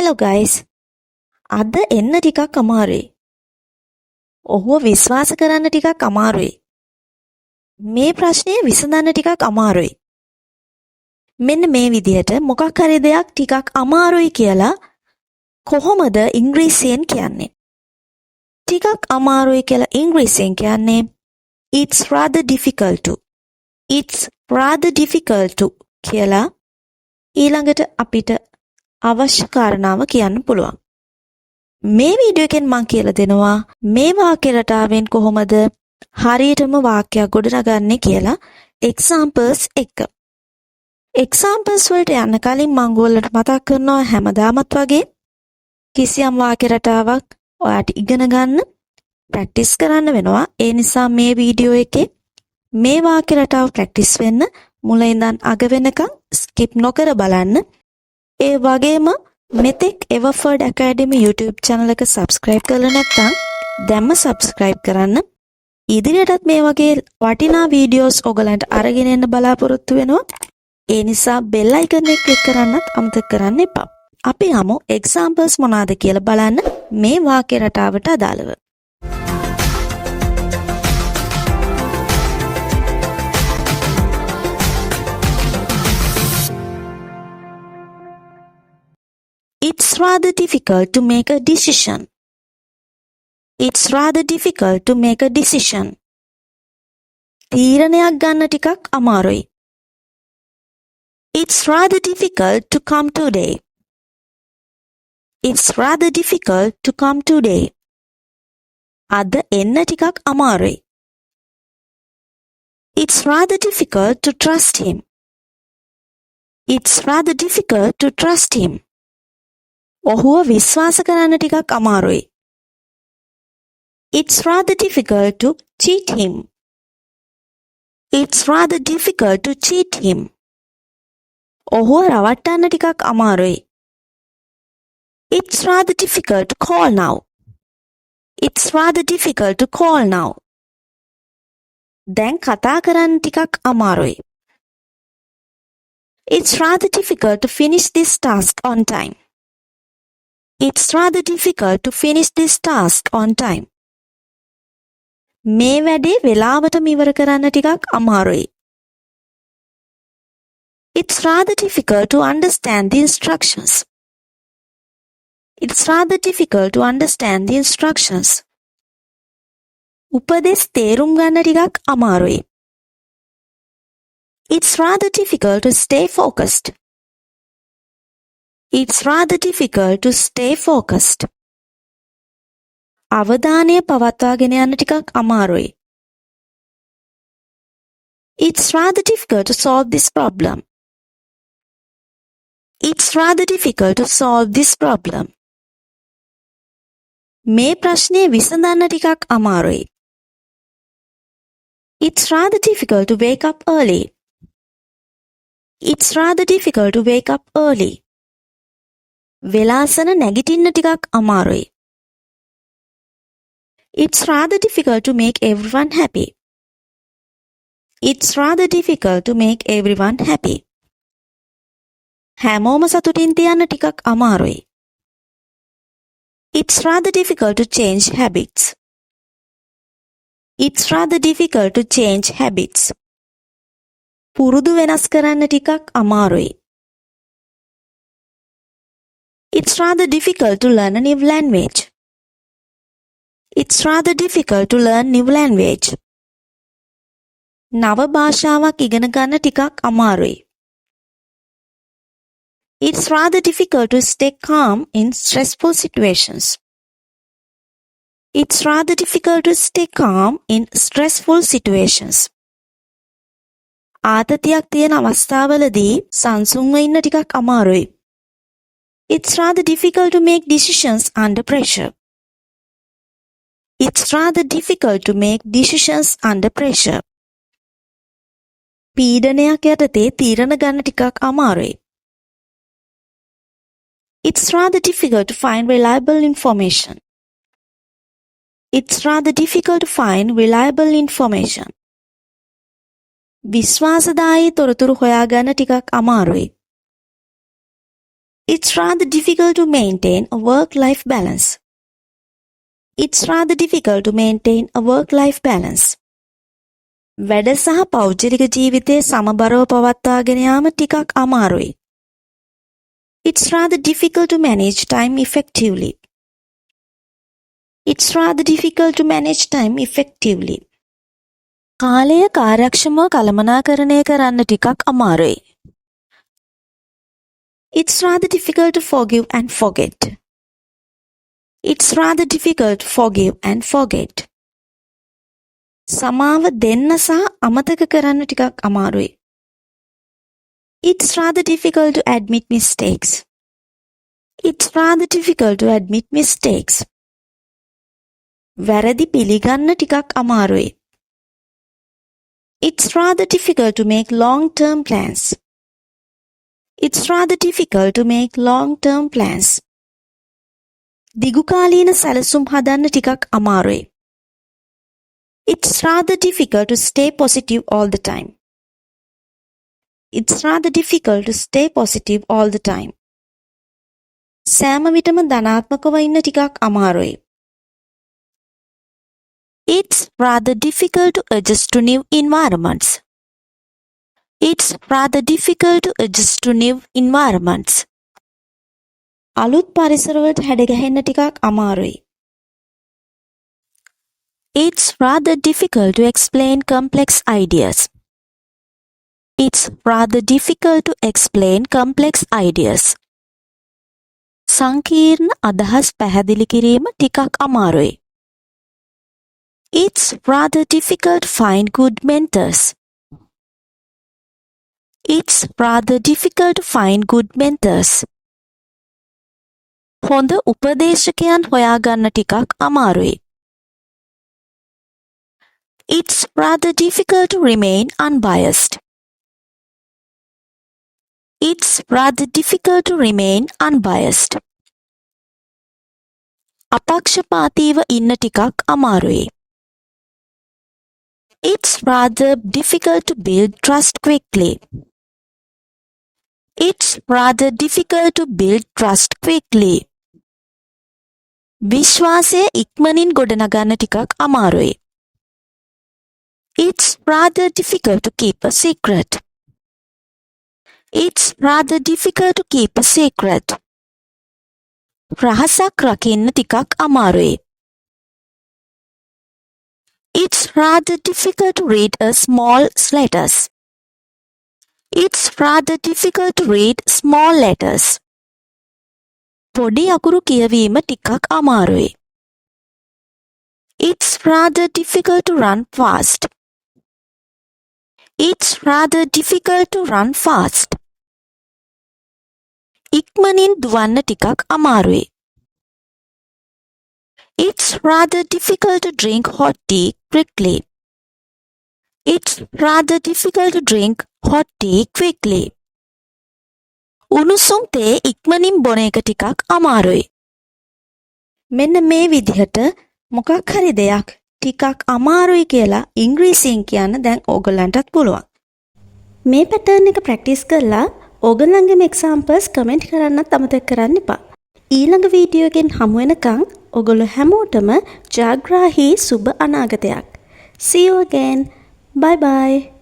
Hello guys. අද එන්න ටිකක් අමාරුයි. ඔහුව විශ්වාස කරන්න ටිකක් අමාරුයි. මේ ප්‍රශ්නේ විසඳන්න ටිකක් අමාරුයි. මෙන්න මේ විදිහට මොකක් හරි දෙයක් ටිකක් අමාරුයි කියලා කොහොමද ඉංග්‍රීසියෙන් කියන්නේ? ටිකක් අමාරුයි කියලා ඉංග්‍රීසියෙන් කියන්නේ it's rather difficult to. It's rather difficult to කියලා ඊළඟට අපිට අවශ්‍ය කාරණාව කියන්න පුළුවන්. මේ වීඩියෝ එකෙන් මම කියලා දෙනවා මේ වාක්‍ය රටාවෙන් කොහොමද හරියටම වාක්‍යයක් ගොඩනගන්නේ කියලා examples එක. examples වලට යන්න කලින් මම ඔයගොල්ලන්ට මතක් කරනවා හැමදාමත් වගේ කිසියම් වාක්‍ය රටාවක් ඔයාට ඉගෙන ගන්න ප්‍රැක්ටිස් කරන්න වෙනවා. ඒ නිසා මේ වීඩියෝ එකේ මේ වාක්‍ය රටාව ප්‍රැක්ටිස් වෙන්න මුල ඉඳන් අග වෙනකන් skip නොකර බලන්න. ඒ වගේම මෙතෙක් Everford Academy YouTube channel එක subscribe කරලා නැත්නම් දැම්ම subscribe කරන්න. ඉදිරියටත් මේ වගේ වටිනා වීඩියෝස් ඔයගලන්ට අරගෙන එන්න බලාපොරොත්තු වෙනවා. ඒ නිසා bell icon එක click කරන්නත් අමතක කරන්න එපා. අපි යමු examples මොනවාද කියලා බලන්න මේ වාක්‍ය රටාවට අදාළව. It's rather difficult to make a decision. It's rather difficult to make a decision. තීරණයක් ගන්න ටිකක් අමාරුයි. It's rather difficult to come today. It's rather difficult to come today. අද එන්න ටිකක් අමාරුයි. It's rather difficult to trust him. It's rather difficult to trust him. ඔහුව විශ්වාස කරන්න ටිකක් අමාරුයි. It's rather difficult to cheat him. It's rather difficult to cheat him. ඔහුව රවට්ටන්න ටිකක් අමාරුයි. It's rather difficult to call now. It's rather difficult to call now. දැන් කතා කරන්න ටිකක් අමාරුයි. It's rather difficult to finish this task on time. It's rather difficult to finish this task on time. මේ වැඩේ වෙලාවටම ඉවර කරන්න ටිකක් අමාරුයි. It's rather difficult to understand the instructions. It's rather difficult to understand the instructions. උපදෙස් තේරුම් ගන්න ටිකක් අමාරුයි. It's rather difficult to stay focused. It's rather difficult to stay focused. අවධානය පවත්වාගෙන යන්න ටිකක් අමාරුයි. It's rather difficult to solve this problem. It's rather difficult to solve this problem. මේ ප්‍රශ්නේ විසඳන්න ටිකක් අමාරුයි. It's rather difficult to wake up early. It's rather difficult to wake up early. වෙලාසන නැගිටින්න ටිකක් අමාරුයි. It's rather difficult to make everyone happy. It's rather difficult to make everyone happy. හැමෝම සතුටින් තියන්න ටිකක් අමාරුයි. It's rather difficult to change habits. It's rather difficult to change habits. පුරුදු වෙනස් කරන්න ටිකක් අමාරුයි. It's rather difficult to learn a new language. It's rather difficult to learn new language. නව භාෂාවක් ඉගෙන ගන්න ටිකක් අමාරුයි. It's rather difficult to stay calm in stressful situations. It's rather difficult to stay calm in stressful situations. ආතතියක් තියෙන අවස්ථාවලදී සංසුන්ව ඉන්න ටිකක් අමාරුයි. It's rather difficult to make decisions under pressure. It's rather difficult to make decisions under pressure. පීඩනයක් යටතේ තීරණ ගන්න ටිකක් අමාරුයි. It's rather difficult to find reliable information. It's rather difficult to find reliable information. විශ්වාසදායී තොරතුරු හොයාගන්න ටිකක් අමාරුයි. It's rather difficult to maintain a work-life balance. It's rather difficult to maintain a work-life balance. වැඩ සහ පෞද්ගලික ජීවිතයේ සමබරව පවත්වාගෙන යාම ටිකක් අමාරුයි. It's rather difficult to manage time effectively. It's rather difficult to manage time effectively. කාලය කාර්යක්ෂමව කළමනාකරණය කරන්න ටිකක් අමාරුයි. It's rather difficult to forgive and forget. It's rather difficult to forgive and forget. සමාව දෙන්න සහ අමතක කරන්න ටිකක් අමාරුයි. It's rather difficult to admit mistakes. It's rather difficult to admit mistakes. වැරදි පිළිගන්න ටිකක් අමාරුයි. It's rather difficult to make long-term plans. It's rather difficult to make long-term plans. දිගුකාලීන සැලසුම් හදන්න ටිකක් අමාරුයි. It's rather difficult to stay positive all the time. It's rather difficult to stay positive all the time. සෑම විටම ධනාත්මකව ඉන්න ටිකක් අමාරුයි. It's rather difficult to adjust to new environments. It's rather difficult to adjust to new environments. අලුත් පරිසරවලට හැඩගැහෙන්න ටිකක් අමාරුයි. It's rather difficult to explain complex ideas. It's rather difficult to explain complex ideas. සංකීර්ණ අදහස් පැහැදිලි කිරීම ටිකක් අමාරුයි. It's rather difficult to find good mentors. It's rather difficult to find good mentors. හොඳ උපදේශකයන් හොයාගන්න ටිකක් අමාරුයි. It's rather difficult to remain unbiased. It's rather difficult to remain unbiased. අපක්ෂපාතීව ඉන්න ටිකක් අමාරුයි. It's rather difficult to build trust quickly. It's rather difficult to build trust quickly. විශ්වාසය ඉක්මනින් ගොඩනගන්න ටිකක් අමාරුයි. It's rather difficult to keep a secret. It's rather difficult to keep a secret. රහසක් රකින්න ටිකක් අමාරුයි. It's rather difficult to read a small letters. It's rather difficult to read small letters. පොඩි අකුරු කියවීම ටිකක් අමාරුයි. It's rather difficult to run fast. It's rather difficult to run fast. ඉක්මනින් දුවන්න ටිකක් අමාරුයි. It's rather difficult to drink hot tea quickly. It's rather difficult to drink hot tea quickly. උණුසුම් තේ ඉක්මනින් බොන එක ටිකක් අමාරුයි. මෙන්න මේ විදිහට මොකක් හරි දෙයක් ටිකක් අමාරුයි කියලා ඉංග්‍රීසියෙන් කියන්න දැන් ඕගොල්ලන්ටත් පුළුවන්. මේ පැටර්න් එක ප්‍රැක්ටිස් කරලා ඕගොල්ලන්ගේම එක්සැම්පල්ස් කමෙන්ට් කරන්නත් අමතක කරන්න එපා. ඊළඟ වීඩියෝ එකෙන් හමු වෙනකන් ඔගොල්ලෝ හැමෝටම ජයග්‍රාහී සුබ අනාගතයක්. See you again. Bye bye.